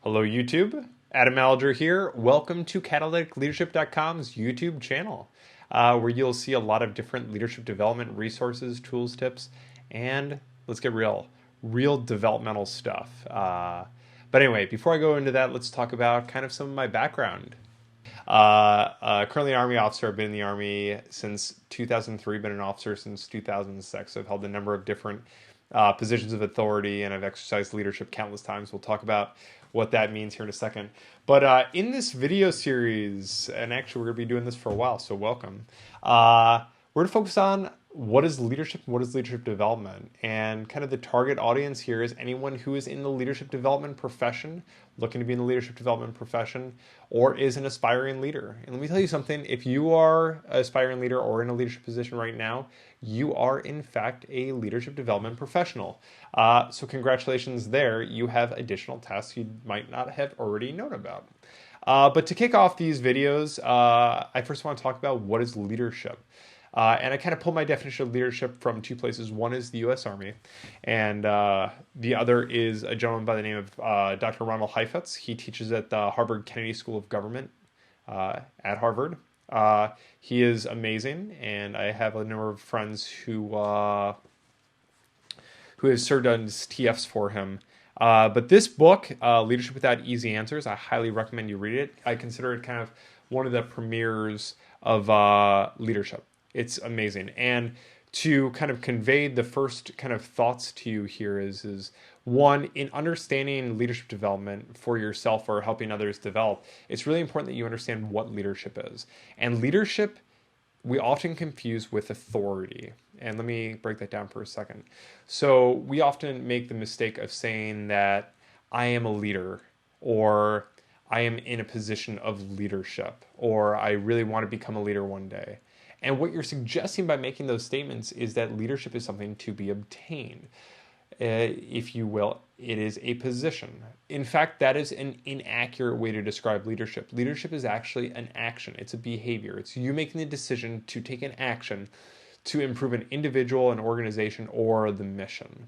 Hello, YouTube. Adam Alger here. Welcome to CatalyticLeadership.com's YouTube channel, where you'll see a lot of different leadership development resources, tools, tips, and let's get real developmental stuff. But anyway, before I go into that, let's talk about kind of some of my background. Currently an Army officer. I've been in the Army since 2003, been an officer since 2006. I've held a number of different positions of authority, and I've exercised leadership countless times. We'll talk about what that means here in a second. But in this video series, and actually we're going to be doing this for a while, so welcome, we're going to focus on what is leadership and what is leadership development. And kind of the target audience here is anyone who is in the leadership development profession, looking to be in the leadership development profession, or is an aspiring leader. And let me tell you something, if you are an aspiring leader or in a leadership position right now, you are in fact a leadership development professional. So congratulations there. You have additional tasks you might not have already known about. But to kick off these videos, I first want to talk about what is leadership. And I kind of pulled my definition of leadership from two places. One is the U.S. Army, and the other is a gentleman by the name of Dr. Ronald Heifetz. He teaches at the Harvard Kennedy School of Government at Harvard. He is amazing, and I have a number of friends who have served as TFs for him. But this book, Leadership Without Easy Answers, I highly recommend you read it. I consider it kind of one of the premieres of leadership. It's amazing. And to kind of convey the first kind of thoughts to you here is one, in understanding leadership development for yourself or helping others develop, it's really important that you understand what leadership is. And leadership, we often confuse with authority. And let me break that down for a second. So we often make the mistake of saying that I am a leader, or I am in a position of leadership, or I really want to become a leader one day. And what you're suggesting by making those statements is that leadership is something to be obtained. If you will, it is a position. In fact, that is an inaccurate way to describe leadership. Leadership is actually an action. It's a behavior. It's you making the decision to take an action to improve an individual, an organization, or the mission.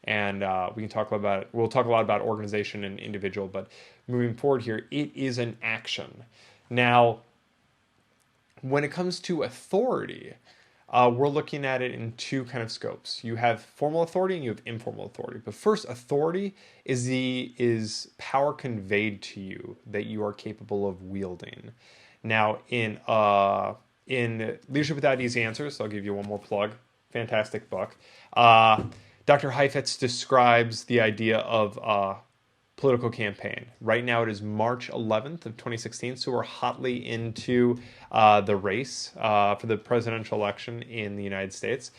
And we'll talk a lot about organization and individual, but moving forward here, it is an action. Now, when it comes to authority, we're looking at it in two kind of scopes. You have formal authority and you have informal authority. But first, authority is power conveyed to you that you are capable of wielding. Now, in Leadership Without Easy Answers, so I'll give you one more plug. Fantastic book. Dr. Heifetz describes the idea of political campaign. Right now it is March 11th of 2016, so we're hotly into the race for the presidential election in the United States,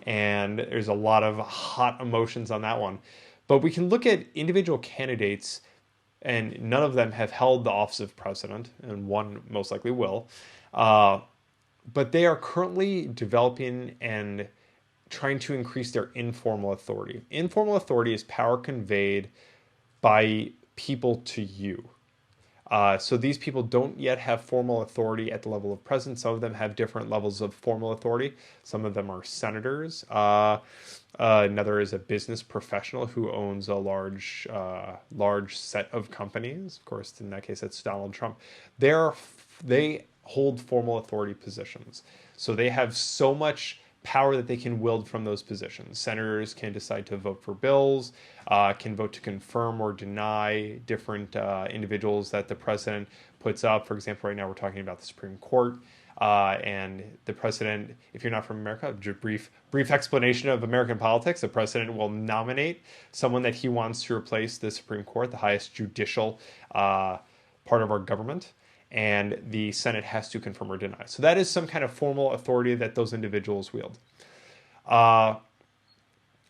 and there's a lot of hot emotions on that one. But we can look at individual candidates, and none of them have held the office of president, and one most likely will, but they are currently developing and trying to increase their informal authority. Informal authority is power conveyed by people to you. So these people don't yet have formal authority at the level of president. Some of them have different levels of formal authority. Some of them are senators. Another is a business professional who owns a large set of companies. Of course, in that case, it's Donald Trump. They hold formal authority positions. So they have so much power that they can wield from those positions. Senators can decide to vote for bills, can vote to confirm or deny different individuals that the president puts up. For example, right now we're talking about the Supreme Court, and the president, if you're not from America, brief explanation of American politics. The president will nominate someone that he wants to replace the Supreme Court, the highest judicial part of our government, and the Senate has to confirm or deny. So that is some kind of formal authority that those individuals wield. Now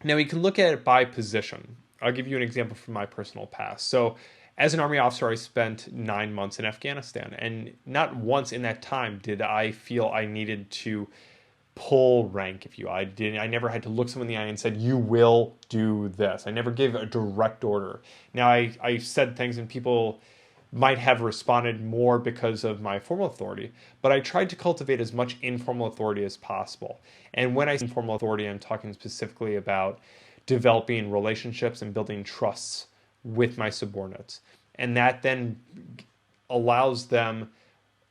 we can look at it by position. I'll give you an example from my personal past. So as an Army officer, I spent 9 months in Afghanistan, and not once in that time did I feel I needed to pull rank, if you will. I never had to look someone in the eye and said, you will do this. I never gave a direct order. Now I said things and people might have responded more because of my formal authority, but I tried to cultivate as much informal authority as possible. And when I say informal authority, I'm talking specifically about developing relationships and building trusts with my subordinates. And that then allows them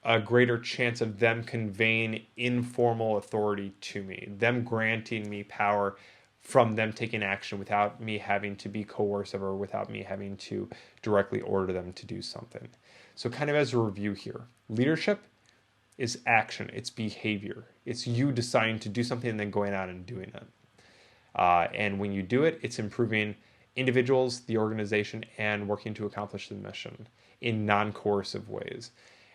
a greater chance of them conveying informal authority to me, them granting me power from them taking action without me having to be coercive or without me having to directly order them to do something. So, kind of as a review here, leadership is action, it's behavior, it's you deciding to do something and then going out and doing it. And when you do it, it's improving individuals, the organization, and working to accomplish the mission in non coercive ways.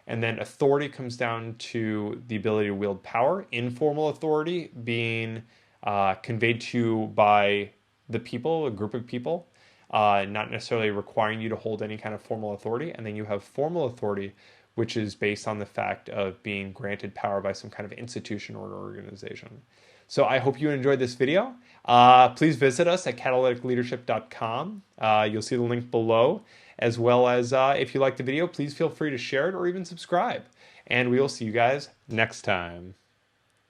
And then authority comes down to the ability to wield power, informal authority being conveyed to you by the people, a group of people, not necessarily requiring you to hold any kind of formal authority. And then you have formal authority, which is based on the fact of being granted power by some kind of institution or organization. So I hope you enjoyed this video. Please visit us at catalyticleadership.com. You'll see the link below, as well as if you like the video, please feel free to share it or even subscribe. And we will see you guys next time.